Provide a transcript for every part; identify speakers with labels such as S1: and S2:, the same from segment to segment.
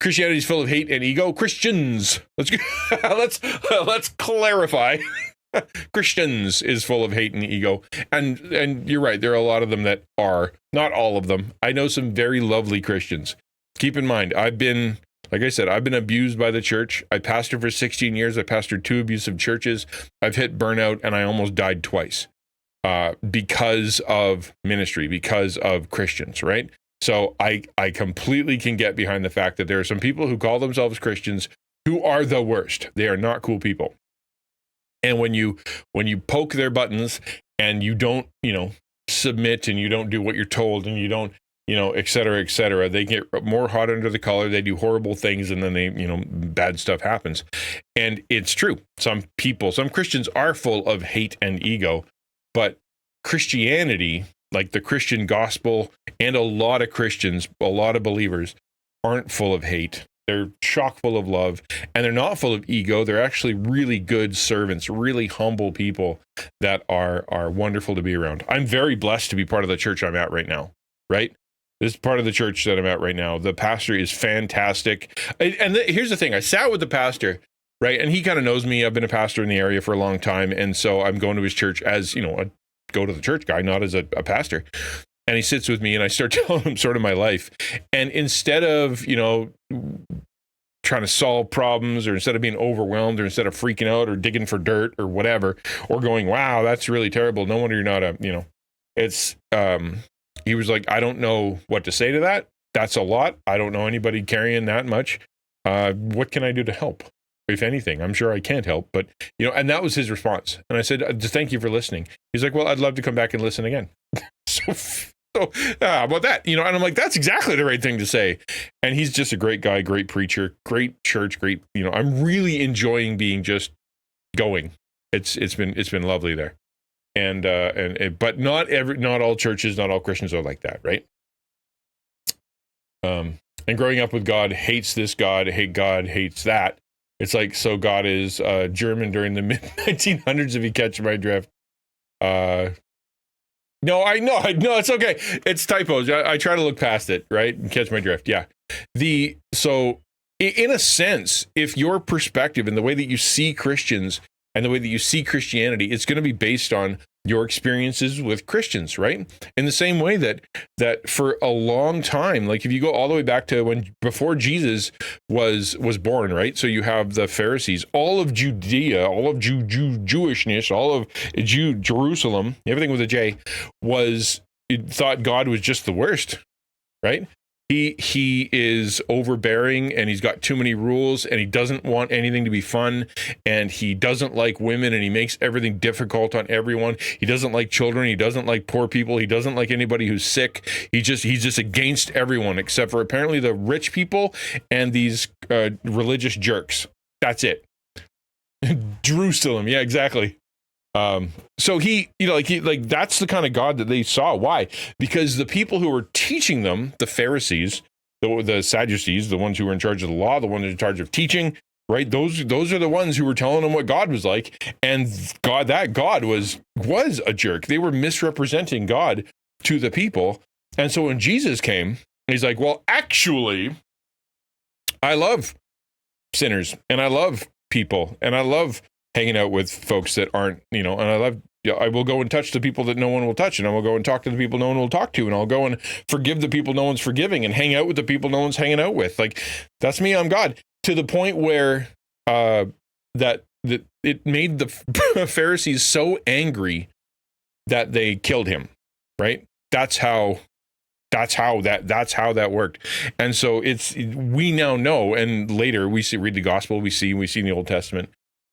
S1: Christianity is full of hate and ego. Christians. Let's clarify. Christians is full of hate and ego. And you're right. There are a lot of them that are. Not all of them. I know some very lovely Christians. Keep in mind, like I said, I've been abused by the church. I pastored for 16 years. I pastored 2 abusive churches. I've hit burnout, and I almost died twice because of ministry, because of Christians, right? So I completely can get behind the fact that there are some people who call themselves Christians who are the worst. They are not cool people. And when you poke their buttons and you don't, submit, and you don't do what you're told, and you don't, et cetera, they get more hot under the collar. They do horrible things, and then bad stuff happens. And it's true. Some Christians are full of hate and ego, but Christianity, like the Christian gospel, and a lot of Christians, a lot of believers, aren't full of hate. They're chock full of love, and they're not full of ego. They're actually really good servants, really humble people that are wonderful to be around. I'm very blessed to be part of the church I'm at right now, right? This is part of the church that I'm at right now. The pastor is fantastic. And here's the thing. I sat with the pastor, right? And he kind of knows me. I've been a pastor in the area for a long time. And so I'm going to his church as, a go to the church guy, not as a pastor. And he sits with me, and I start telling him sort of my life. And instead of, trying to solve problems, or instead of being overwhelmed, or instead of freaking out or digging for dirt or whatever, or going, wow, that's really terrible. No wonder you're not he was like, I don't know what to say to that. That's a lot. I don't know anybody carrying that much. What can I do to help? If anything, I'm sure I can't help, but, and that was his response. And I said, thank you for listening. He's like, well, I'd love to come back and listen again. So how about that? And I'm like, that's exactly the right thing to say. And he's just a great guy, great preacher, great church, great, I'm really enjoying being just going. It's been lovely there. But not all churches, not all Christians are like that, right? And growing up with God hates this God hates that. It's like, so God is German during the mid 1900s, if you catch my drift. No, I know, it's okay. It's typos. I try to look past it, right? And catch my drift. Yeah. So in a sense, if your perspective and the way that you see Christians and the way that you see Christianity, it's going to be based on your experiences with Christians, right? In the same way that for a long time, like if you go all the way back to before Jesus was born, right? So you have the Pharisees, all of Judea, all of Jewishness, all of Jerusalem, everything with a J, thought God was just the worst, right? He is overbearing, and he's got too many rules, and he doesn't want anything to be fun, and he doesn't like women, and he makes everything difficult on everyone. He doesn't like children. He doesn't like poor people. He doesn't like anybody who's sick. He's just against everyone except for apparently the rich people and these religious jerks. That's it. Jerusalem. Yeah, exactly. So that's the kind of God that they saw. Why? Because the people who were teaching them, the Pharisees, the Sadducees, the ones who were in charge of the law, the ones in charge of teaching, right? Those are the ones who were telling them what God was like. And that God was a jerk. They were misrepresenting God to the people. And so when Jesus came, he's like, well, actually, I love sinners, and I love people, and I love hanging out with folks that aren't, and I will go and touch the people that no one will touch, and I will go and talk to the people no one will talk to, and I'll go and forgive the people no one's forgiving, and hang out with the people no one's hanging out with. Like, that's me, I'm God. To the point where that it made the Pharisees so angry that they killed him, right? That's how that worked. And so we now know, and later read the gospel, we see in the Old Testament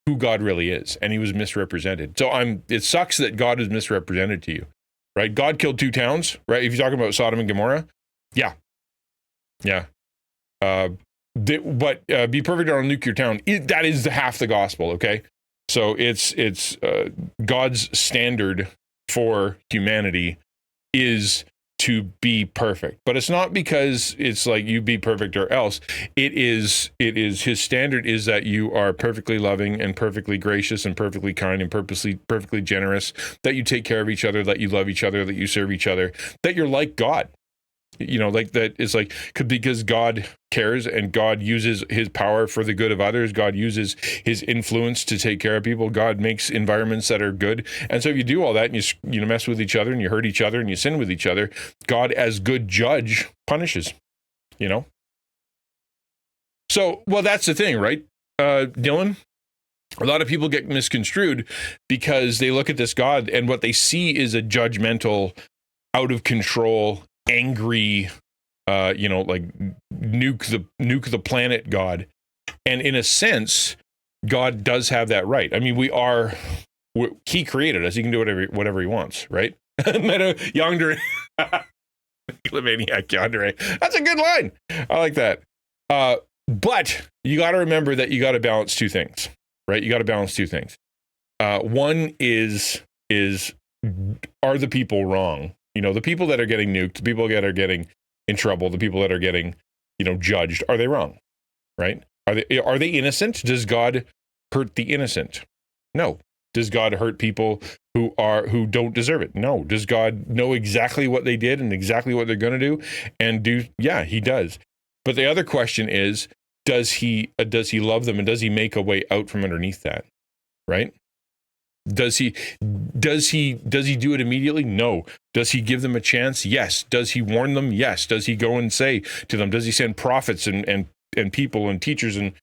S1: who God really is, and he was misrepresented. So it sucks that God is misrepresented to you, right? God killed 2 towns, right? If you're talking about Sodom and Gomorrah, yeah. But be perfect on a nuclear town. That is half the gospel, okay? So it's God's standard for humanity is to be perfect, but it's not because it's like you be perfect or else. It is his standard is that you are perfectly loving and perfectly gracious and perfectly kind and perfectly generous, that you take care of each other, that you love each other, that you serve each other, that you're like God. Like that is like because God cares and God uses his power for the good of others. God uses his influence to take care of people. God makes environments that are good. And so if you do all that and you mess with each other and you hurt each other and you sin with each other, God as good judge punishes, So, well, that's the thing, right? Dylan, a lot of people get misconstrued because they look at this God and what they see is a judgmental, out of control, angry, like nuke the planet God. And in a sense, God does have that right. I mean, he created us. He can do whatever he wants, right? Meta yandere. Maniac yandere. That's a good line. I like that. But you got to remember that you got to balance two things, right? You got to balance two things. One is are the people wrong? The people that are getting nuked, the people that are getting in trouble, the people that are getting, judged, are they wrong? Right? Are they innocent? Does God hurt the innocent? No. Does God hurt people who don't deserve it? No. Does God know exactly what they did and exactly what they're going to do? Yeah, he does. But the other question is, does he love them and does he make a way out from underneath that? Right? Does he do it immediately? No. Does he give them a chance? Yes. Does he warn them? Yes. Does he go and say to them? Does he send prophets and people and teachers and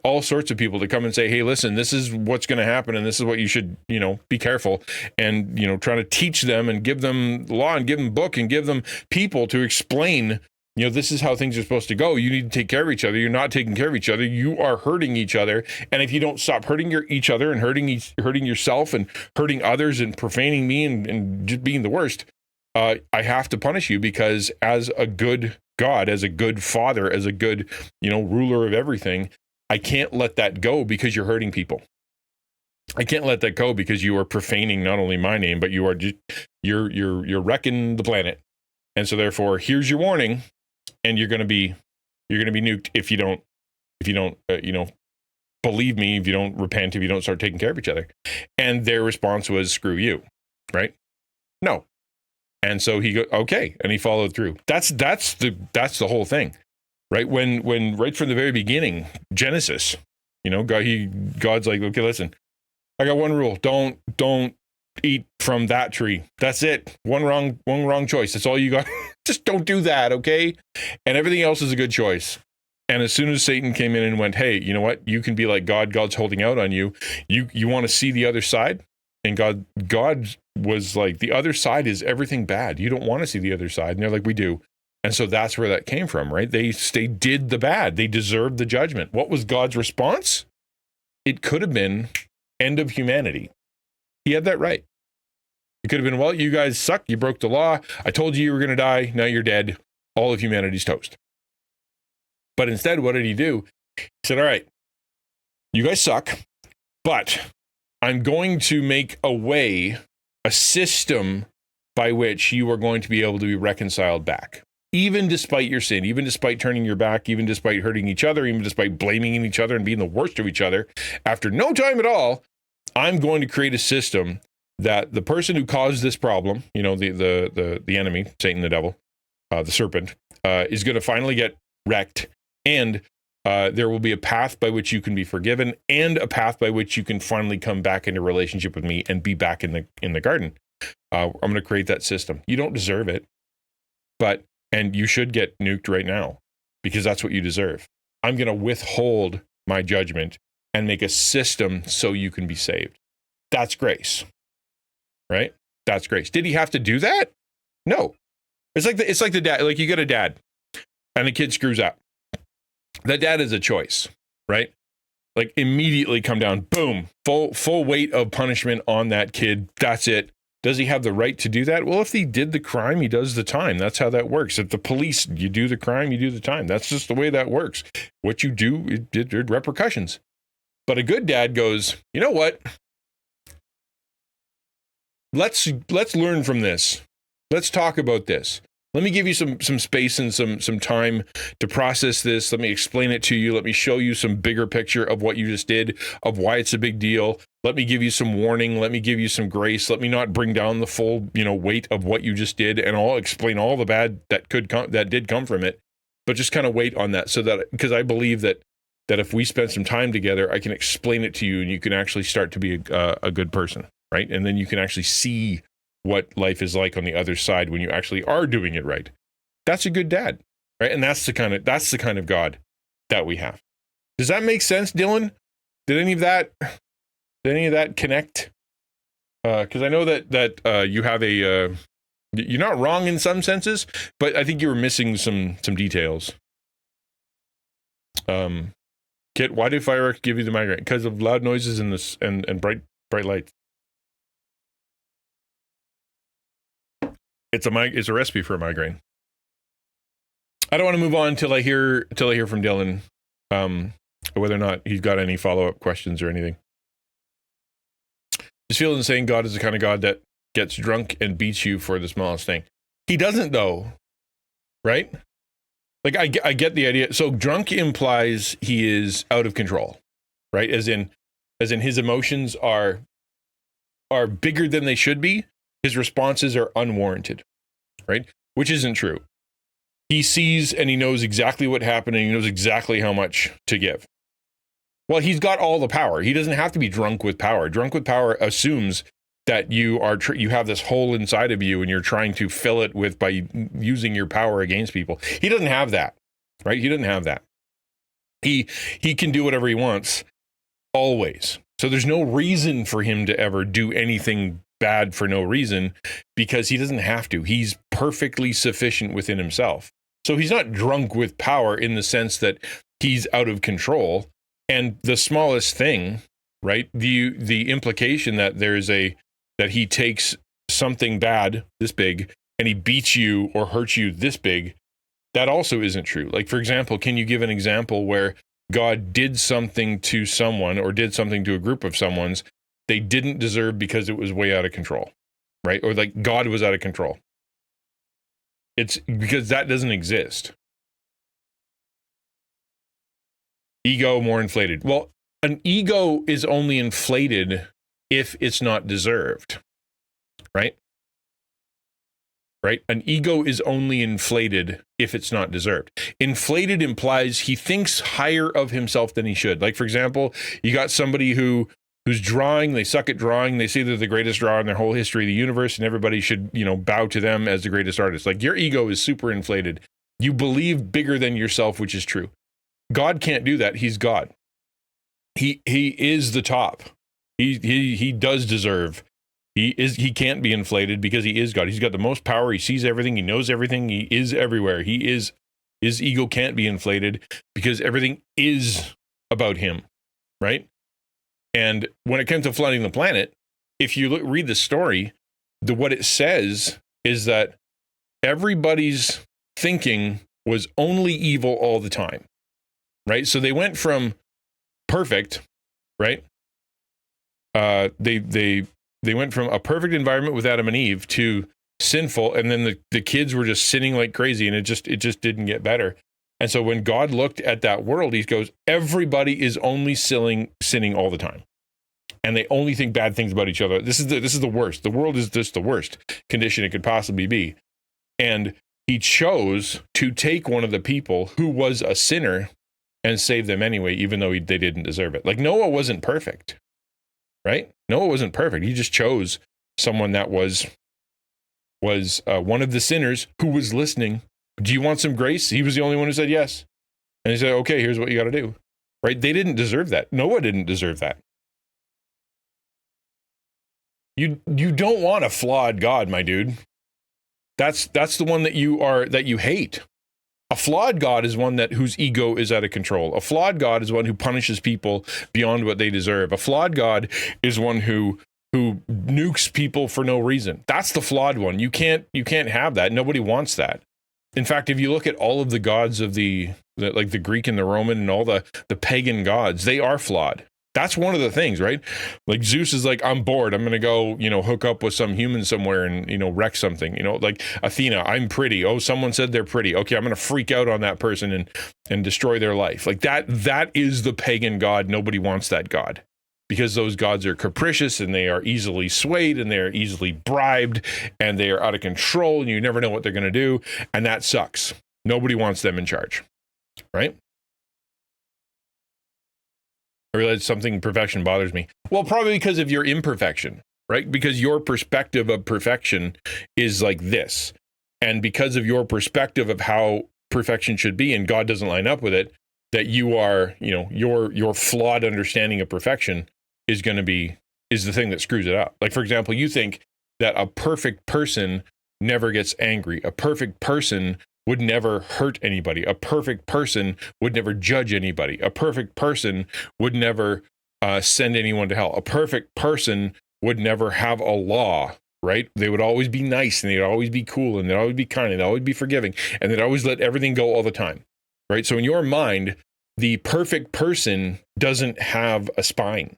S1: all sorts of people to come and say, hey, listen, this is what's going to happen and this is what you should, be careful, and, trying to teach them and give them law and give them book and give them people to explain, this is how things are supposed to go. You need to take care of each other. You're not taking care of each other. You are hurting each other. And if you don't stop hurting each other and hurting yourself and hurting others and profaning me and just being the worst, I have to punish you, because as a good God, as a good father, as a good, ruler of everything, I can't let that go because you're hurting people. I can't let that go because you are profaning not only my name, but you are just, you're wrecking the planet. And so therefore, here's your warning. And you're going to be nuked if you don't believe me, if you don't repent, if you don't start taking care of each other. And their response was, screw you, right? No. And so he okay, and he followed through. That's the whole thing, right? When right from the very beginning, Genesis, God's like, okay, listen, I got one rule: don't eat from that tree. That's it. One wrong choice. That's all you got. Just don't do that, okay? And everything else is a good choice. And as soon as Satan came in and went, hey, you know what? You can be like God. God's holding out on you. You want to see the other side? And God was like, the other side is everything bad. You don't want to see the other side. And they're like, we do. And so that's where that came from, right? They did the bad. They deserved the judgment. What was God's response? It could have been end of humanity. He had that right. It could have been, well, you guys suck. You broke the law. I told you were going to die. Now you're dead. All of humanity's toast. But instead, what did he do? He said, all right, you guys suck, but I'm going to make a system by which you are going to be able to be reconciled back. Even despite your sin, even despite turning your back, even despite hurting each other, even despite blaming each other and being the worst of each other, after no time at all, I'm going to create a system that the person who caused this problem, the enemy, Satan, the devil, the serpent, is going to finally get wrecked, and there will be a path by which you can be forgiven, and a path by which you can finally come back into relationship with me and be back in the garden. I'm going to create that system. You don't deserve it, and you should get nuked right now because that's what you deserve. I'm going to withhold my judgment and make a system so you can be saved. That's grace. Right? That's grace. Did he have to do that? No. It's like the dad, like you get a dad and the kid screws up. That dad is a choice, right? Like immediately come down, boom, full weight of punishment on that kid. That's it. Does he have the right to do that? Well, if he did the crime, he does the time. That's how that works. If the police, you do the crime, you do the time. That's just the way that works. What you do, it repercussions. But a good dad goes, you know what? Let's learn from this. Let's talk about this. Let me give you some space and some time to process this. Let me explain it to you. Let me show you some bigger picture of what you just did, of why it's a big deal. Let me give you some warning. Let me give you some grace. Let me not bring down the full, weight of what you just did, and I'll explain all the bad that did come from it. But just kind of wait on that, so that, because I believe that if we spend some time together, I can explain it to you, and you can actually start to be a good person, right? And then you can actually see what life is like on the other side when you actually are doing it right. That's a good dad, right? And that's the kind of God that we have. Does that make sense, Dylan? Did any of that connect? Because I know that you have a you're not wrong in some senses, but I think you were missing some details. Kit, why do fireworks give you the migraine? Because of loud noises and bright lights. It's a recipe for a migraine. I don't want to move on till I hear from Dylan, whether or not he's got any follow-up questions or anything. Just feeling saying God is the kind of God that gets drunk and beats you for the smallest thing. He doesn't, though, right? Like, I get the idea. So drunk implies he is out of control, right? As in his emotions are bigger than they should be. His responses are unwarranted, right? Which isn't true. He sees and he knows exactly what happened, and he knows exactly how much to give. Well, he's got all the power. He doesn't have to be drunk with power. Drunk with power assumes that you have this hole inside of you, and you're trying to fill it by using your power against people. He doesn't have that, right? He doesn't have that. He can do whatever he wants, always. So there's no reason for him to ever do anything bad for no reason, because he doesn't have to. He's perfectly sufficient within himself. So he's not drunk with power in the sense that he's out of control. And the smallest thing, right? The implication that that he takes something bad this big and he beats you or hurts you this big, that also isn't true. Like, for example, can you give an example where God did something to someone or did something to a group of someone's they didn't deserve because it was way out of control, right? Or like God was out of control. It's because that doesn't exist. Ego more inflated. Well, an ego is only inflated if it's not deserved, right? Right? An ego is only inflated if it's not deserved. Inflated implies he thinks higher of himself than he should. Like, for example, you got somebody who's drawing, they suck at drawing, they say they're the greatest drawer in their whole history of the universe, and everybody should, bow to them as the greatest artist. Like, your ego is super inflated. You believe bigger than yourself, which is true. God can't do that. He's God. He is the top. He does deserve. He can't be inflated because he is God. He's got the most power. He sees everything. He knows everything. He is everywhere. His ego can't be inflated because everything is about him, right? And when it comes to flooding the planet, if you read the story, what it says is that everybody's thinking was only evil all the time, right? So they went from perfect, right? They went from a perfect environment with Adam and Eve to sinful, and then the kids were just sinning like crazy, and it just didn't get better. And so when God looked at that world, he goes, everybody is only sinning all the time. And they only think bad things about each other. This is the worst. The world is just the worst condition it could possibly be. And he chose to take one of the people who was a sinner and save them anyway, even though they didn't deserve it. Like, Noah wasn't perfect, right? Noah wasn't perfect. He just chose someone that was one of the sinners who was listening. Do you want some grace? He was the only one who said yes. And he said, okay, here's what you got to do, right? They didn't deserve that. Noah didn't deserve that. You don't want a flawed God, my dude. That's the one that you hate. A flawed God is one whose ego is out of control. A flawed God is one who punishes people beyond what they deserve. A flawed God is one who nukes people for no reason. That's the flawed one. You can't have that. Nobody wants that. In fact, if you look at all of the gods of like the Greek and the Roman and all the pagan gods, they are flawed. That's one of the things, right? Like Zeus is like, I'm bored. I'm going to go, hook up with some human somewhere and, wreck something. Like Athena, I'm pretty. Oh, someone said they're pretty. Okay, I'm going to freak out on that person and destroy their life. Like that is the pagan god. Nobody wants that god because those gods are capricious and they are easily swayed and they are easily bribed and they are out of control and you never know what they're going to do. And that sucks. Nobody wants them in charge, right? I realize something perfection bothers me. Well, probably because of your imperfection, right? Because your perspective of perfection is like this. And because of your perspective of how perfection should be, and God doesn't line up with it, that you are, your flawed understanding of perfection is the thing that screws it up. Like, for example, you think that a perfect person never gets angry. A perfect person would never hurt anybody. A perfect person would never judge anybody. A perfect person would never send anyone to hell. A perfect person would never have a law, right? They would always be nice and they'd always be cool and they'd always be kind and they'd always be forgiving and they'd always let everything go all the time, right? So in your mind, the perfect person doesn't have a spine.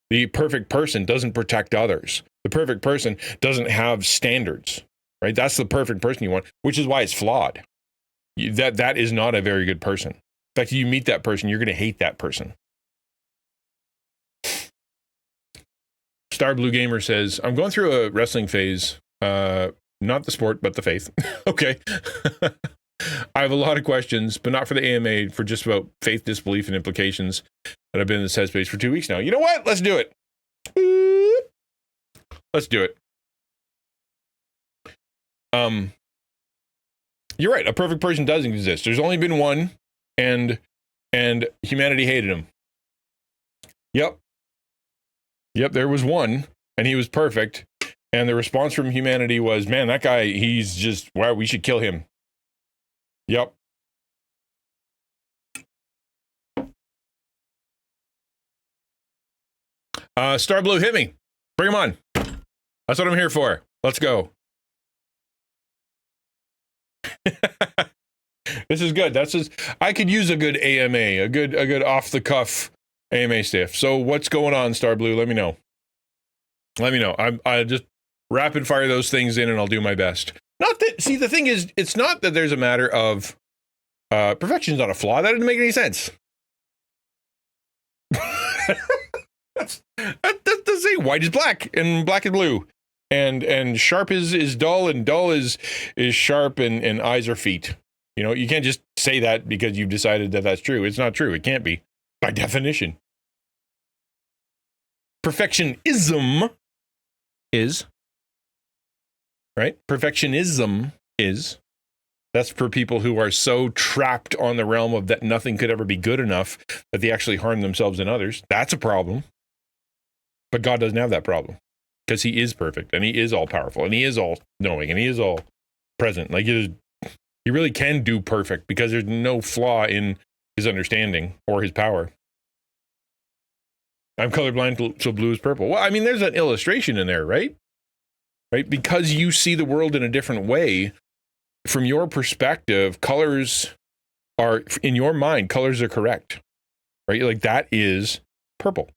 S1: The perfect person doesn't protect others. The perfect person doesn't have standards. Right? That's the perfect person you want, which is why it's flawed. That is not a very good person. In fact, if you meet that person, you're going to hate that person. Star Blue Gamer says, I'm going through a wrestling phase, not the sport, but the faith. Okay. I have a lot of questions, but not for the AMA, for just about faith, disbelief, and implications. And I've been in this headspace for 2 weeks now. You know what? Let's do it. Let's do it. You're right. A perfect person doesn't exist. There's only been one, and humanity hated him. Yep. There was one, and he was perfect. And the response from humanity was, man, that guy, he's just, wow, we should kill him. Yep. Star Blue, hit me. Bring him on. That's what I'm here for. Let's go. This is good. I could use a good AMA, a good off the cuff AMA stuff. So what's going on, Star Blue? Let me know. I just rapid fire those things in and I'll do my best. The thing is, it's not that there's a matter of perfection is not a flaw. That didn't make any sense. That's saying white is black and black is blue. And sharp is dull and dull is sharp and eyes are feet. You can't just say that because you've decided that that's true. It's not true. It can't be by definition. Perfectionism is, right? Perfectionism is, that's for people who are so trapped on the realm of that nothing could ever be good enough that they actually harm themselves and others. That's a problem. But God doesn't have that problem. Because he is perfect, and he is all powerful, and he is all knowing, and he is all present. Like he really can do perfect because there's no flaw in his understanding or his power. I'm colorblind, so blue is purple. Well, I mean, there's an illustration in there, right? Right? Because you see the world in a different way, from your perspective, colors are, in your mind, colors are correct. Right? Like that is purple.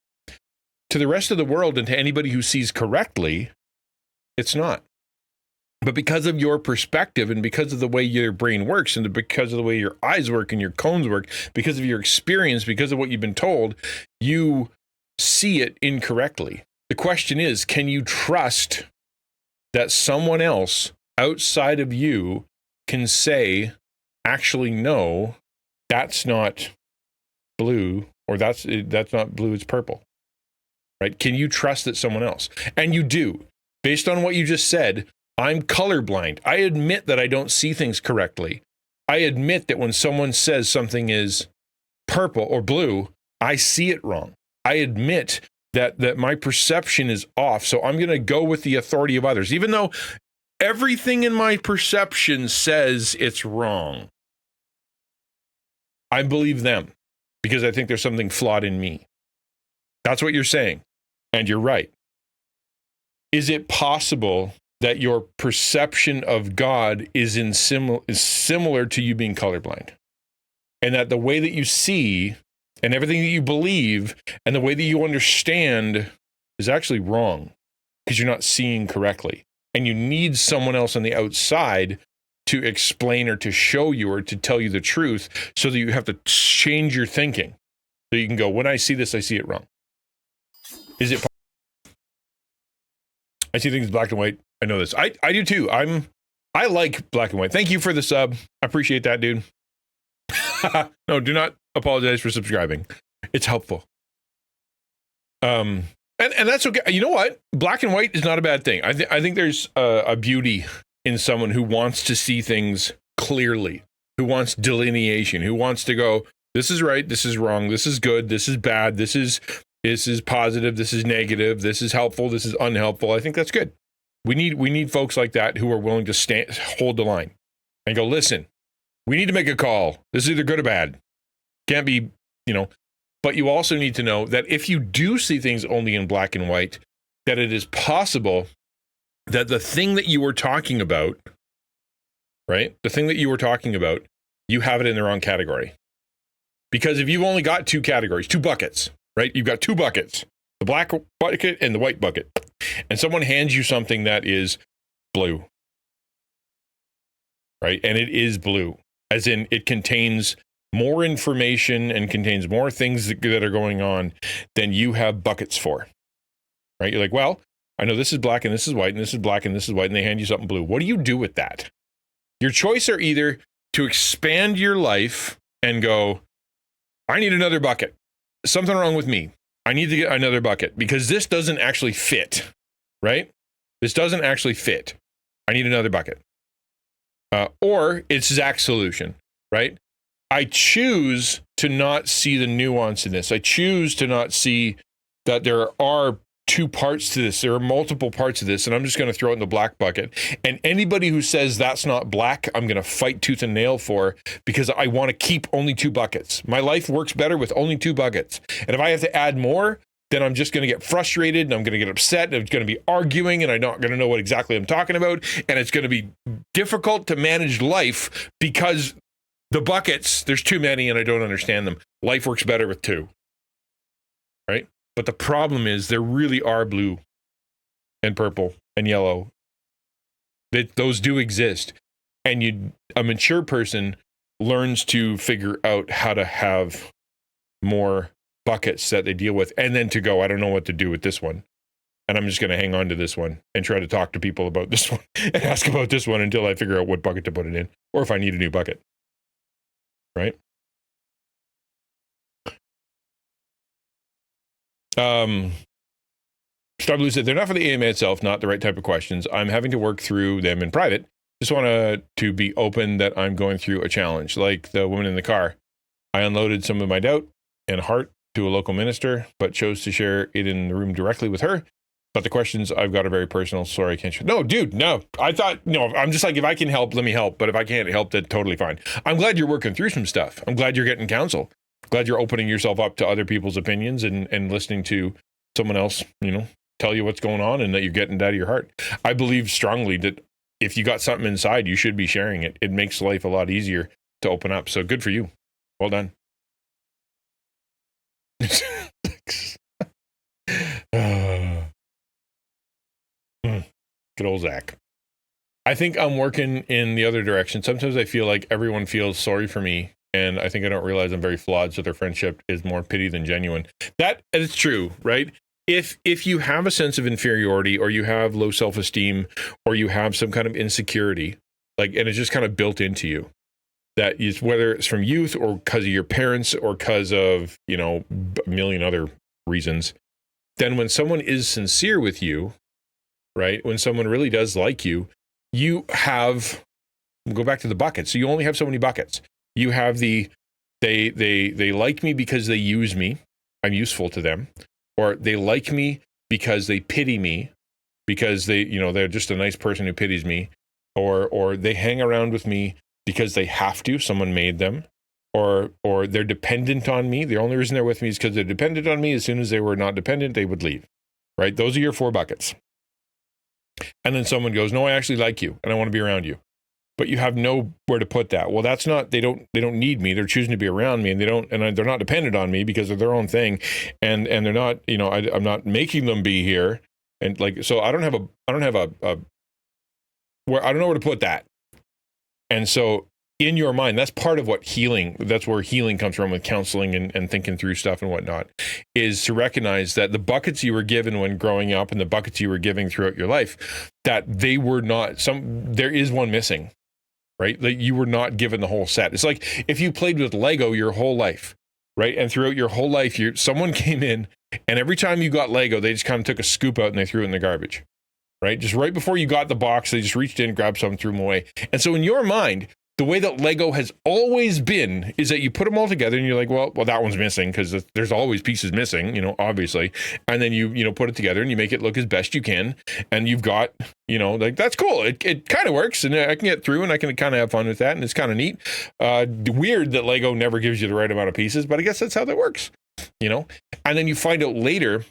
S1: To the rest of the world and to anybody who sees correctly, it's not. But because of your perspective and because of the way your brain works and because of the way your eyes work and your cones work, because of your experience, because of what you've been told, you see it incorrectly. The question is, can you trust that someone else outside of you can say, actually, no, that's not blue, or that's not blue, it's purple? Right? Can you trust that someone else? And you do. Based on what you just said, I'm colorblind. I admit that I don't see things correctly. I admit that when someone says something is purple or blue, I see it wrong. I admit that my perception is off. So I'm going to go with the authority of others, even though everything in my perception says it's wrong. I believe them because I think there's something flawed in me. That's what you're saying. And you're right. Is it possible that your perception of God is similar to you being colorblind? And that the way that you see And everything that you believe and the way that you understand is actually wrong because you're not seeing correctly. And you need someone else on the outside to explain or to show you or to tell you the truth so that you have to change your thinking. So you can go, when I see this, I see it wrong. Is it? I see things black and white. I know this. I do too. I like black and white. Thank you for the sub. I appreciate that, dude. No, do not apologize for subscribing. It's helpful. And that's okay. You know what? Black and white is not a bad thing. I think there's a beauty in someone who wants to see things clearly, who wants delineation, who wants to go, this is right, this is wrong, this is good, this is bad, this is positive, this is negative, this is helpful, this is unhelpful. I think that's good. We need folks like that who are willing to hold the line and go, listen, we need to make a call. This is either good or bad. Can't be, but you also need to know that if you do see things only in black and white, that it is possible that the thing that you were talking about, right? The thing that you were talking about, you have it in the wrong category. Because if you've only got two categories, two buckets, right? You've got two buckets, the black bucket and the white bucket. And someone hands you something that is blue, right? And it is blue, as in it contains more information and contains more things that are going on than you have buckets for, right? You're like, well, I know this is black and this is white and this is black and this is white, and they hand you something blue. What do you do with that? Your choice are either to expand your life and go, I need another bucket. Something wrong with me. I need to get another bucket because this doesn't actually fit, right? This doesn't actually fit. I need another bucket. Or it's Zach's solution, right? I choose to not see the nuance in this. I choose to not see that there are two parts to this. There are multiple parts of this, and I'm just going to throw it in the black bucket. And anybody who says that's not black, I'm going to fight tooth and nail for, because I want to keep only two buckets. My life works better with only two buckets. And if I have to add more, then I'm just going to get frustrated and I'm going to get upset and I'm going to be arguing and I'm not going to know what exactly I'm talking about. And it's going to be difficult to manage life because the buckets, there's too many and I don't understand them. Life works better with two, right? But the problem is there really are blue and purple and yellow. Those do exist. And a mature person learns to figure out how to have more buckets that they deal with, and then to go, I don't know what to do with this one. And I'm just going to hang on to this one and try to talk to people about this one and ask about this one until I figure out what bucket to put it in, or if I need a new bucket. Right? Star Blue said, they're not for the AMA itself, not the right type of questions. I'm having to work through them in private. Just want to be open that I'm going through a challenge. Like the woman in the car. I unloaded some of my doubt and heart to a local minister, but chose to share it in the room directly with her. But the questions I've got are very personal. Sorry, I can't share. No, dude, no. I thought, no, I'm just like, if I can help, let me help. But if I can't help, then totally fine. I'm glad you're working through some stuff. I'm glad you're getting counsel. Glad you're opening yourself up to other people's opinions and listening to someone else, tell you what's going on and that you're getting it out of your heart. I believe strongly that if you got something inside, you should be sharing it. It makes life a lot easier to open up. So good for you. Well done. Good old Zach. I think I'm working in the other direction. Sometimes I feel like everyone feels sorry for me, and I think I don't realize I'm very flawed, so their friendship is more pity than genuine. That is true, right? If you have a sense of inferiority, or you have low self-esteem, or you have some kind of insecurity, and it's just kind of built into you, that is, whether it's from youth or because of your parents or because of, a million other reasons, then when someone is sincere with you, right? When someone really does like you, you have, we'll go back to the buckets. So you only have so many buckets. You have they like me because they use me. I'm useful to them. Or they like me because they pity me, because they're just a nice person who pities me. Or they hang around with me because they have to, someone made them, or they're dependent on me. The only reason they're with me is because they're dependent on me. As soon as they were not dependent, they would leave, right? Those are your four buckets. And then someone goes, no, I actually like you, and I want to be around you. but you have nowhere to put that. Well, that's not, they don't need me. They're choosing to be around me, and they're not dependent on me because of their own thing. And they're not, I'm not making them be here. And like, so I don't have where, I don't know where to put that. And so in your mind, that's part of what that's where healing comes from, with counseling and thinking through stuff and whatnot, is to recognize that the buckets you were given when growing up and the buckets you were giving throughout your life, that they were not, there is one missing, right? That you were not given the whole set. It's like if you played with Lego your whole life, right? And throughout your whole life, someone came in, and every time you got Lego, they just kind of took a scoop out and they threw it in the garbage, right? Just right before you got the box, they just reached in, grabbed some, threw them away. And so in your mind, the way that Lego has always been is that you put them all together and you're like, well, that one's missing, because there's always pieces missing, obviously. And then you put it together and you make it look as best you can. And you've got, like, that's cool. It kind of works, and I can get through, and I can kind of have fun with that. And it's kind of neat. Weird that Lego never gives you the right amount of pieces, but I guess that's how that works, And then you find out later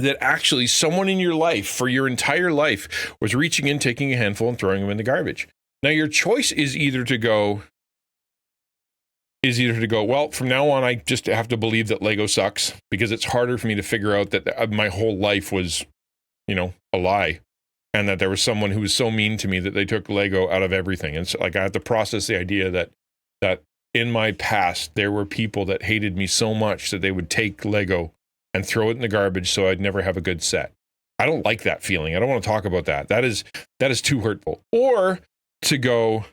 S1: that actually someone in your life for your entire life was reaching in, taking a handful and throwing them in the garbage. Now, your choice is either to go, well, from now on, I just have to believe that Lego sucks, because it's harder for me to figure out that my whole life was, a lie, and that there was someone who was so mean to me that they took Lego out of everything. And so, like, I have to process the idea that in my past, there were people that hated me so much that they would take Lego and throw it in the garbage so I'd never have a good set. I don't like that feeling. I don't want to talk about that. That is too hurtful. Or to go,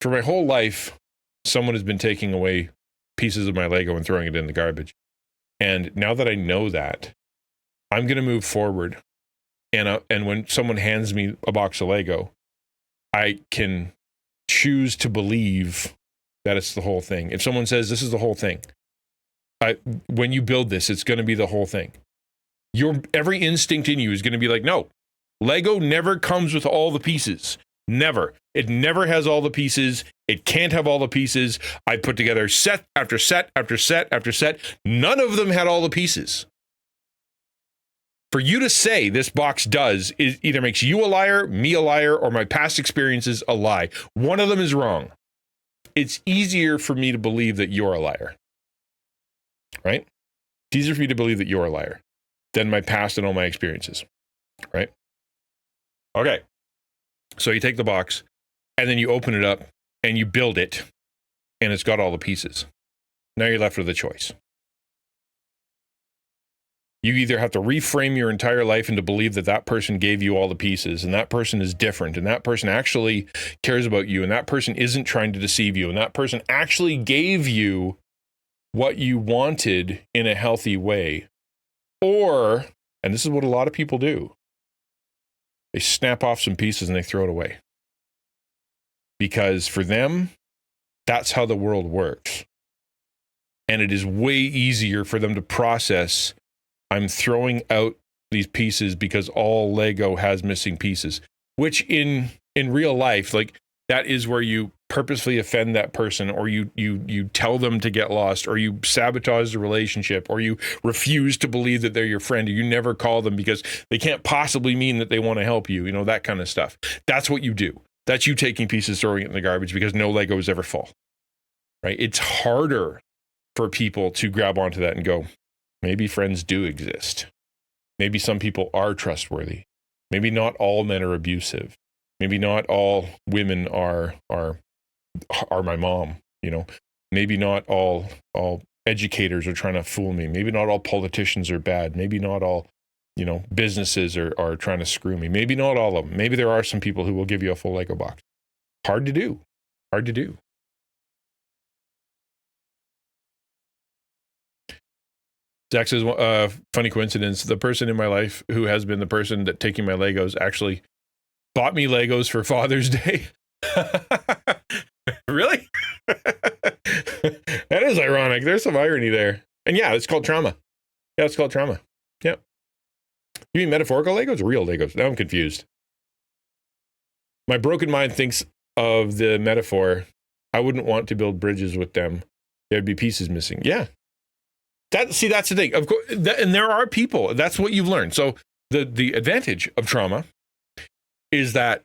S1: for my whole life, someone has been taking away pieces of my Lego and throwing it in the garbage. And now that I know that, I'm going to move forward. And when someone hands me a box of Lego, I can choose to believe that it's the whole thing. If someone says, this is the whole thing, when you build this, it's going to be the whole thing. Every instinct in you is going to be like, no, Lego never comes with all the pieces. Never. It never has all the pieces. It can't have all the pieces. I put together set after set after set after set. None of them had all the pieces. For you to say this box does, it either makes you a liar, me a liar, or my past experiences a lie. One of them is wrong. It's easier for me to believe that you're a liar. Right? It's easier for me to believe that you're a liar than my past and all my experiences. Right? Okay. So you take the box, and then you open it up, and you build it, and it's got all the pieces. Now you're left with a choice. You either have to reframe your entire life and to believe that person gave you all the pieces, and that person is different, and that person actually cares about you, and that person isn't trying to deceive you, and that person actually gave you what you wanted in a healthy way. Or, and this is what a lot of people do, they snap off some pieces and they throw it away. Because for them, that's how the world works. And it is way easier for them to process, I'm throwing out these pieces because all Lego has missing pieces. Which in real life, like, that is where you purposefully offend that person, or you tell them to get lost, or you sabotage the relationship, or you refuse to believe that they're your friend, or you never call them because they can't possibly mean that they want to help you, that kind of stuff. That's what you do. That's you taking pieces, throwing it in the garbage, because no Lego is ever full, right? It's harder for people to grab onto that and go, maybe friends do exist. Maybe some people are trustworthy. Maybe not all men are abusive. Maybe not all women are my mom, Maybe not all educators are trying to fool me. Maybe not all politicians are bad. Maybe not all, businesses are trying to screw me. Maybe not all of them. Maybe there are some people who will give you a full Lego box. Hard to do. Zach says, funny coincidence, the person in my life who has been the person that taking my Legos actually bought me Legos for Father's Day. Really? That is ironic. There's some irony there. And yeah, it's called trauma. Yeah, it's called trauma. Yeah. You mean metaphorical Legos or real Legos? Now I'm confused. My broken mind thinks of the metaphor. I wouldn't want to build bridges with them. There'd be pieces missing. Yeah. That's the thing. Of course, and there are people. That's what you've learned. So the advantage of trauma is that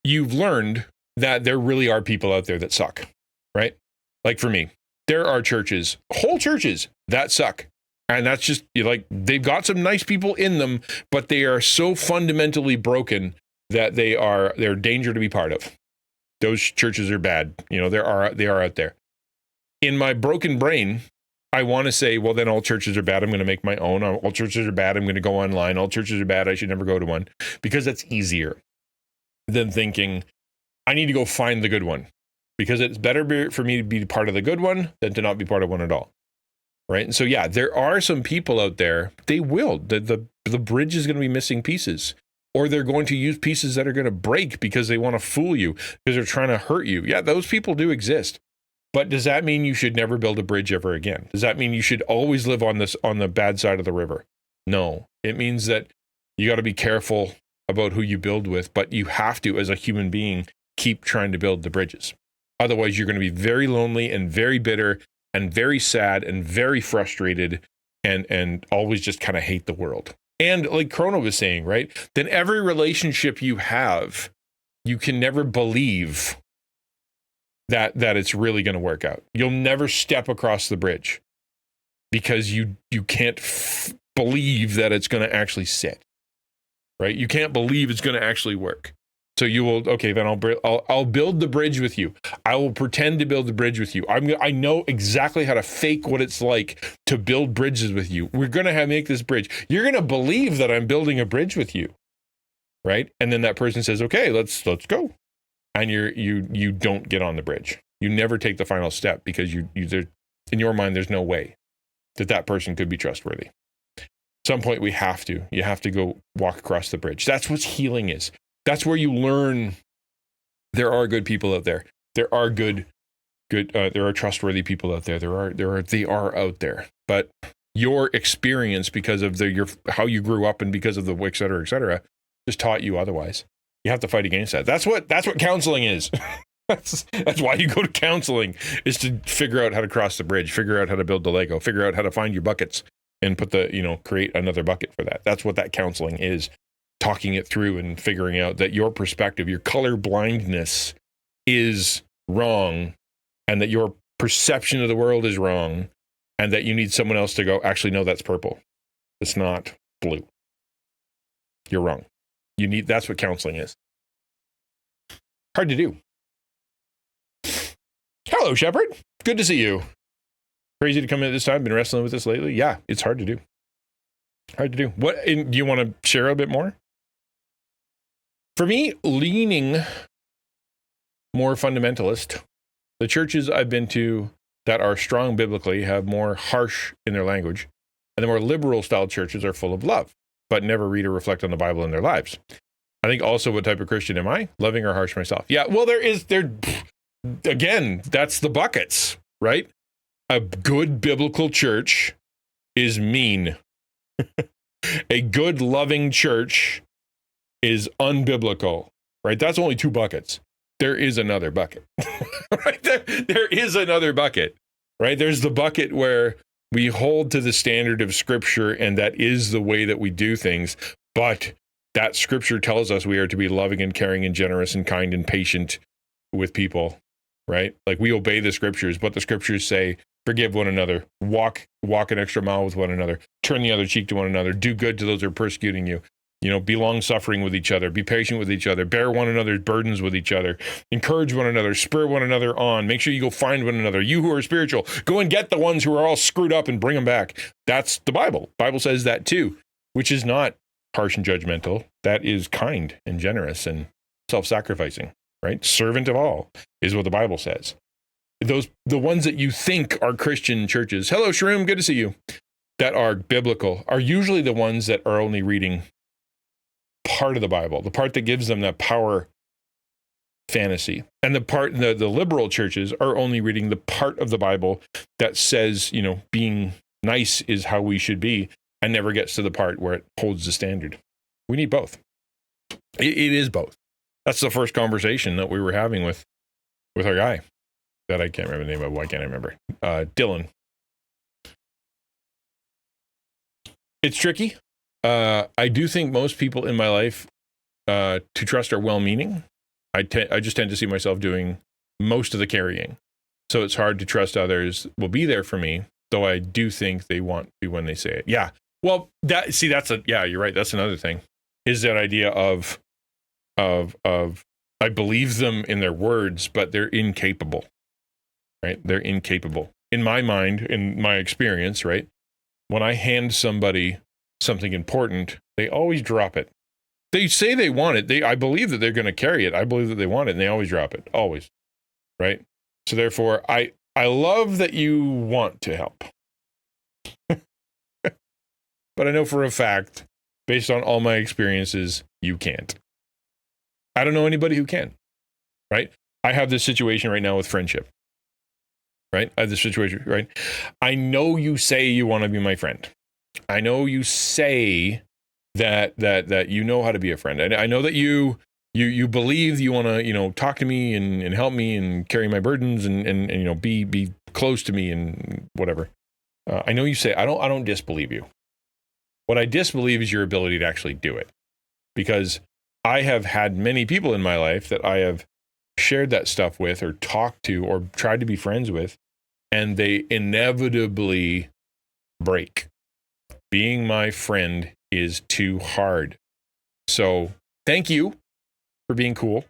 S1: you've learned that there really are people out there that suck, right? Like for me, there are churches, whole churches that suck. And that's just like, they've got some nice people in them, but they are so fundamentally broken that they're danger to be part of. Those churches are bad. You know, they are out there. In my broken brain, I want to say, well, then all churches are bad. I'm going to make my own. All churches are bad. I'm going to go online. All churches are bad. I should never go to one, because that's easier than thinking I need to go find the good one, because it's better for me to be part of the good one than to not be part of one at all. Right. And so, yeah, there are some people out there. They will. The bridge is going to be missing pieces, or they're going to use pieces that are going to break because they want to fool you, because they're trying to hurt you. Yeah, those people do exist. But does that mean you should never build a bridge ever again? Does that mean you should always live on the bad side of the river? No. It means that you got to be careful about who you build with, but you have to, as a human being, keep trying to build the bridges. Otherwise, you're going to be very lonely and very bitter and very sad and very frustrated and always just kind of hate the world. And like Chrono was saying, right? Then every relationship you have, you can never believe that it's really going to work out. You'll never step across the bridge because you can't believe that it's going to actually sit, right? You can't believe it's going to actually work. So you will, okay, then I'll build the bridge with you. I will pretend to build the bridge with you. I know exactly how to fake what it's like to build bridges with you. We're going to make this bridge. You're going to believe that I'm building a bridge with you, right? And then that person says, okay, let's go. And you don't get on the bridge. You never take the final step because you in your mind, there's no way that person could be trustworthy. At some point you have to go walk across the bridge. That's what healing is. That's where you learn there are good people out there. There are there are trustworthy people out there. They are out there. But your experience, because of how you grew up and because of the et cetera, just taught you otherwise. You have to fight against that. That's what counseling is. That's why you go to counseling, is to figure out how to cross the bridge, figure out how to build the Lego, figure out how to find your buckets and create another bucket for that. That's what that counseling is. Talking it through and figuring out that your perspective, your color blindness is wrong, and that your perception of the world is wrong, and that you need someone else to go, actually, no, that's purple. It's not blue. You're wrong. That's what counseling is. Hard to do. Hello, Shepard. Good to see you. Crazy to come in at this time. Been wrestling with this lately. Yeah, it's hard to do. Hard to do. Do you want to share a bit more? For me, leaning more fundamentalist, the churches I've been to that are strong biblically have more harsh in their language, and the more liberal style churches are full of love, but never read or reflect on the Bible in their lives. I think also, what type of Christian am I? Loving or harsh myself? Yeah, well, again, that's the buckets, right? A good biblical church is mean. A good loving church is unbiblical, right? That's only two buckets. There is another bucket, right? There is another bucket, right? There's the bucket where we hold to the standard of Scripture, and that is the way that we do things. But that Scripture tells us we are to be loving and caring and generous and kind and patient with people, right? Like, we obey the Scriptures, but the Scriptures say, forgive one another, walk an extra mile with one another, turn the other cheek to one another, do good to those who are persecuting you. Be long-suffering with each other, be patient with each other, bear one another's burdens with each other, encourage one another, spur one another on, make sure you go find one another. You who are spiritual, go and get the ones who are all screwed up and bring them back. That's the Bible. Bible says that too, which is not harsh and judgmental. That is kind and generous and self-sacrificing, right? Servant of all is what the Bible says. The ones that you think are Christian churches, hello, Shroom, good to see you, that are biblical, are usually the ones that are only reading part of the Bible, the part that gives them that power fantasy. And the liberal churches are only reading the part of the Bible that says, being nice is how we should be, and never gets to the part where it holds the standard. We need both. It is both. That's the first conversation that we were having with our guy that I can't remember the name of. Why can't I remember? Dylan. It's tricky. I do think most people in my life to trust are well-meaning, I just tend to see myself doing most of the carrying. So it's hard to trust others will be there for me, though I do think they want to when they say it. Yeah. Well, you're right. That's another thing, is that idea of I believe them in their words, but they're incapable, right? They're incapable. In my mind, in my experience, right? When I hand somebody something important, they always drop it. They say they want it. I believe that they're going to carry it. I believe that they want it, and they always drop it. Always. Right? So therefore, I love that you want to help. But I know for a fact, based on all my experiences, you can't. I don't know anybody who can. Right? I have this situation right now with friendship. Right? I have this situation, right? I know you say you want to be my friend. I know you say that you know how to be a friend. I know that you believe you want to, talk to me and help me and carry my burdens and be close to me and whatever. I know you say, I don't disbelieve you. What I disbelieve is your ability to actually do it. Because I have had many people in my life that I have shared that stuff with or talked to or tried to be friends with, and they inevitably break. Being my friend is too hard. So thank you for being cool.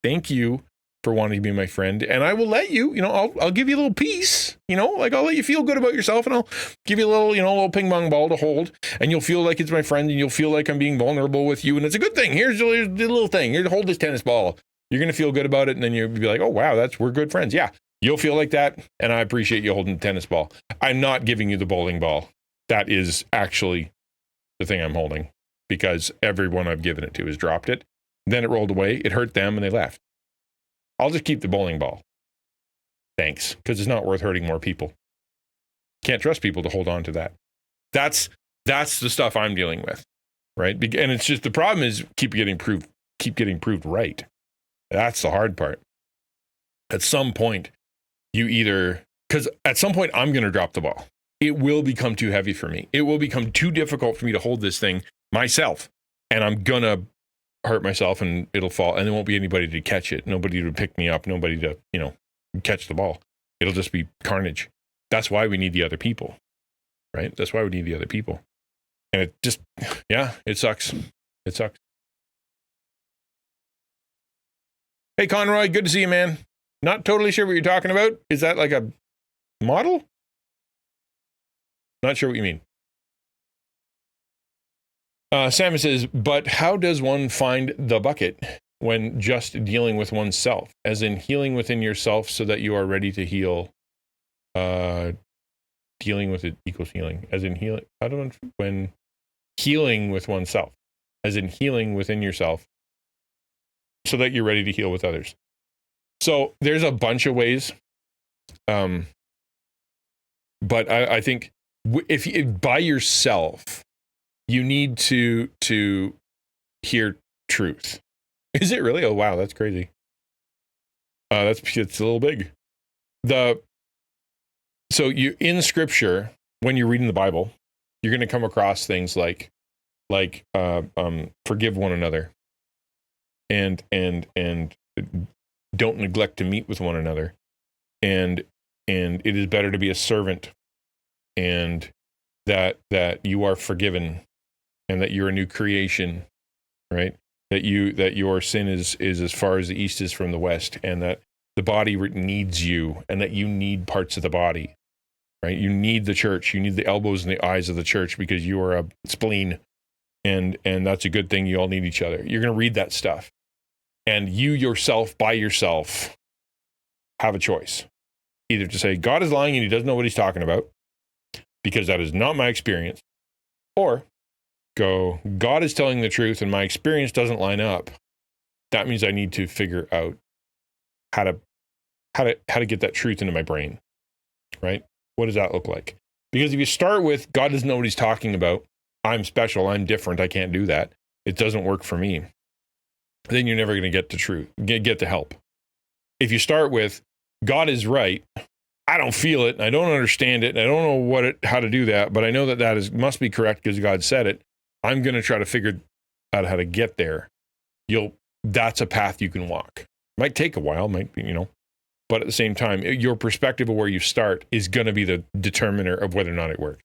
S1: Thank you for wanting to be my friend. And I will let you, I'll give you a little piece, I'll let you feel good about yourself, and I'll give you a little ping pong ball to hold, and you'll feel like it's my friend, and you'll feel like I'm being vulnerable with you. And it's a good thing. Here's the little thing. Here, hold this tennis ball. You're going to feel good about it. And then you'll be like, oh, wow, we're good friends. Yeah, you'll feel like that. And I appreciate you holding the tennis ball. I'm not giving you the bowling ball. That is actually the thing I'm holding, because everyone I've given it to has dropped it. Then it rolled away. It hurt them and they left. I'll just keep the bowling ball. Thanks. Because it's not worth hurting more people. Can't trust people to hold on to that. That's the stuff I'm dealing with. Right. And it's just, the problem is keep getting proved right. That's the hard part. At some point, because at some point I'm going to drop the ball. It will become too heavy for me. It will become too difficult for me to hold this thing myself. And I'm going to hurt myself and it'll fall. And there won't be anybody to catch it. Nobody to pick me up. Nobody to, catch the ball. It'll just be carnage. That's why we need the other people. Right? That's why we need the other people. And it just, it sucks. It sucks. Hey, Conroy, good to see you, man. Not totally sure what you're talking about. Is that like a model? Not sure what you mean. Sam says, but how does one find the bucket when just dealing with oneself? As in healing within yourself so that you are ready to heal. Dealing with it equals healing. As in healing. When healing with oneself. As in healing within yourself so that you're ready to heal with others. So there's a bunch of ways. But I think if you, by yourself, you need to hear truth. Is it really? Oh, wow, that's crazy. It's a little big. So you, in scripture, when you're reading the Bible, you're going to come across things like forgive one another, and don't neglect to meet with one another, and it is better to be a servant, and that you are forgiven, and that you're a new creation, right? That your sin is as far as the east is from the west, and that the body needs you, and that you need parts of the body, right? You need the church. You need the elbows and the eyes of the church because you are a spleen, and that's a good thing. You all need each other. You're going to read that stuff, and you yourself, by yourself, have a choice. Either to say, God is lying and he doesn't know what he's talking about, because that is not my experience, or go, God is telling the truth and my experience doesn't line up. That means I need to figure out how to get that truth into my brain, right? What does that look like? Because if you start with, God doesn't know what he's talking about, I'm special, I'm different, I can't do that, it doesn't work for me, then you're never going to get the truth, get the help. If you start with, God is right, I don't feel it, I don't understand it, I don't know how to do that, but I know that must be correct because God said it, I'm going to try to figure out how to get there. You'll that's a path you can walk. Might take a while, might be, but at the same time, your perspective of where you start is going to be the determiner of whether or not it works.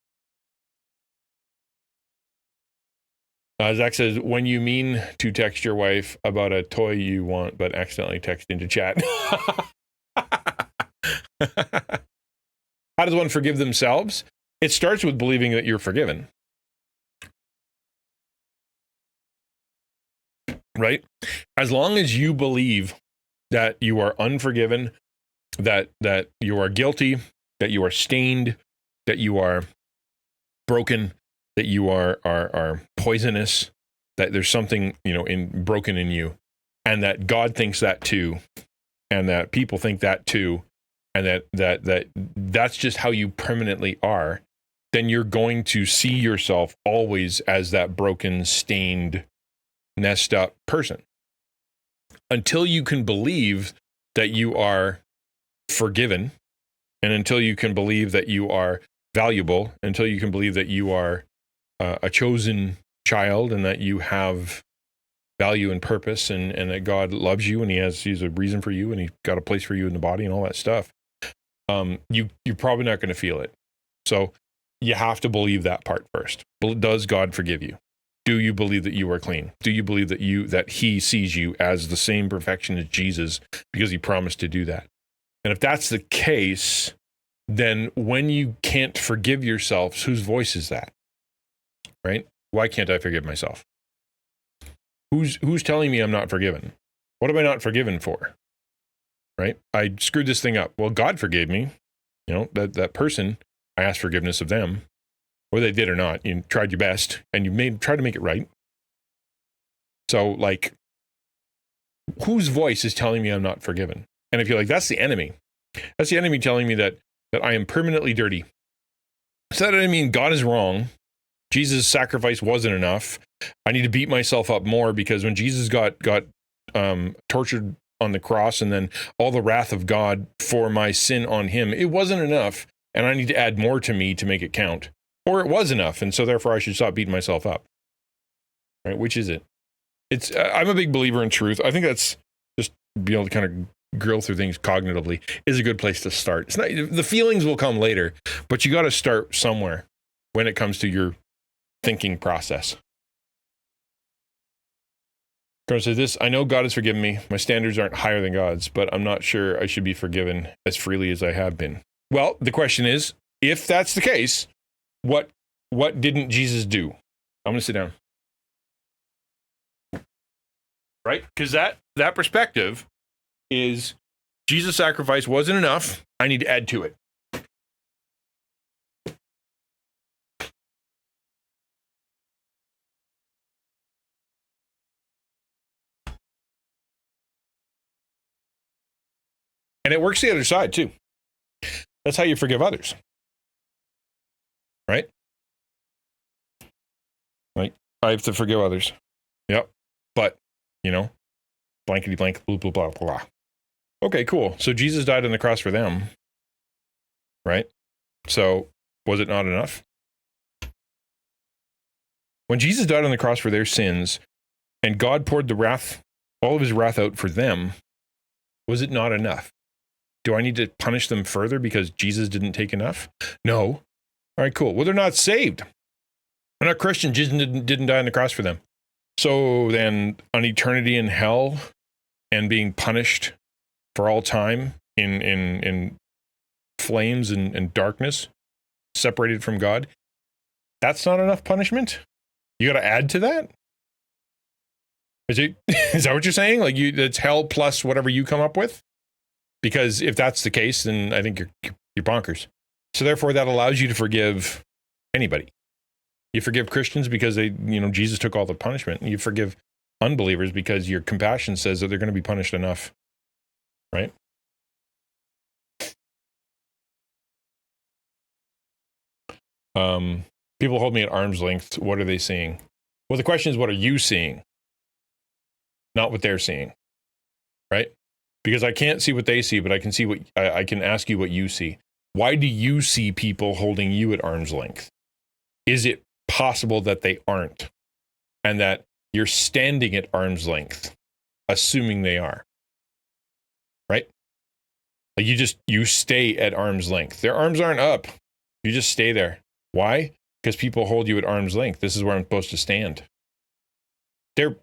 S1: Zach says, when you mean to text your wife about a toy you want, but accidentally text into chat. How does one forgive themselves? It starts with believing that you're forgiven. Right? As long as you believe that you are unforgiven, that you are guilty, that you are stained, that you are broken, that you are poisonous, that there's something, broken in you, and that God thinks that too, and that people think that too, and that's just how you permanently are, then you're going to see yourself always as that broken, stained, messed up person. Until you can believe that you are forgiven, and until you can believe that you are valuable, until you can believe that you are a chosen child, and that you have value and purpose, and that God loves you, and he's a reason for you, and he's got a place for you in the body and all that stuff, you're probably not going to feel it. So you have to believe that part first. Does God forgive you? Do you believe that you are clean? Do you believe that he sees you as the same perfection as Jesus, because he promised to do that? And if that's the case, then when you can't forgive yourself, whose voice is that? Right? Why can't I forgive myself? Who's telling me I'm not forgiven? What am I not forgiven for? Right? I screwed this thing up. Well, God forgave me. That person, I asked forgiveness of them. Whether they did or not, you tried your best, and you tried to make it right. So, whose voice is telling me I'm not forgiven? And if you're like, that's the enemy. That's the enemy telling me that I am permanently dirty. So that doesn't mean God is wrong. Jesus' sacrifice wasn't enough. I need to beat myself up more, because when Jesus got tortured on the cross, and then all the wrath of God for my sin on him, it wasn't enough, and I need to add more to me to make it count. Or it was enough, and so therefore I should stop beating myself up. Right? Which is it? I'm a big believer in truth. I think that's just being able to kind of grill through things cognitively is a good place to start. It's not, the feelings will come later, but you got to start somewhere when it comes to your thinking process. Carl says this, I know God has forgiven me. My standards aren't higher than God's, but I'm not sure I should be forgiven as freely as I have been. Well, the question is, if that's the case, what didn't Jesus do? I'm going to sit down. Right? Because that perspective is Jesus' sacrifice wasn't enough. I need to add to it. And it works the other side too. That's how you forgive others. Right? Right? I have to forgive others. Yep. But, blankety blank, blah, blah, blah, blah. Okay, cool. So Jesus died on the cross for them. Right? So was it not enough? When Jesus died on the cross for their sins, and God poured all of his wrath out for them, was it not enough? Do I need to punish them further because Jesus didn't take enough? No. All right, cool. Well, they're not saved. They're not Christian. Jesus didn't die on the cross for them. So then an eternity in hell and being punished for all time in flames and darkness, separated from God, that's not enough punishment? You got to add to that? Is that what you're saying? It's hell plus whatever you come up with? Because if that's the case, then I think you're bonkers. So therefore, that allows you to forgive anybody. You forgive Christians because Jesus took all the punishment. You forgive unbelievers because your compassion says that they're going to be punished enough. Right? People hold me at arm's length. What are they seeing? Well, the question is, what are you seeing? Not what they're seeing. Right? Because I can't see what they see, but I can see I can ask you what you see. Why do you see people holding you at arm's length? Is it possible that they aren't, and that you're standing at arm's length assuming they are. Right? Like you stay at arm's length. Their arms aren't up. You just stay there. Why? Because people hold you at arm's length. This is where I'm supposed to stand. They're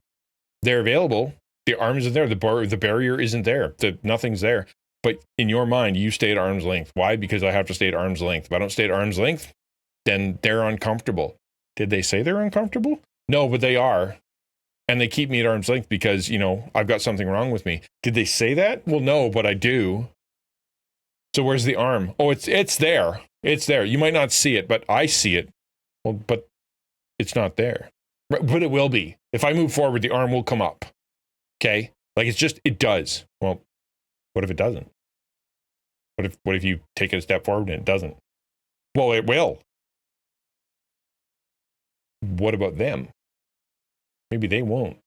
S1: available. The arms are there. The barrier isn't there. Nothing's there. But in your mind, you stay at arm's length. Why? Because I have to stay at arm's length. If I don't stay at arm's length, then they're uncomfortable. Did they say they're uncomfortable? No, but they are. And they keep me at arm's length because, I've got something wrong with me. Did they say that? Well, no, but I do. So where's the arm? Oh, it's there. It's there. You might not see it, but I see it. Well, but it's not there. But it will be. If I move forward, the arm will come up. Okay? Like it does. Well, what if it doesn't? What if you take it a step forward and it doesn't? Well, it will. What about them? Maybe they won't.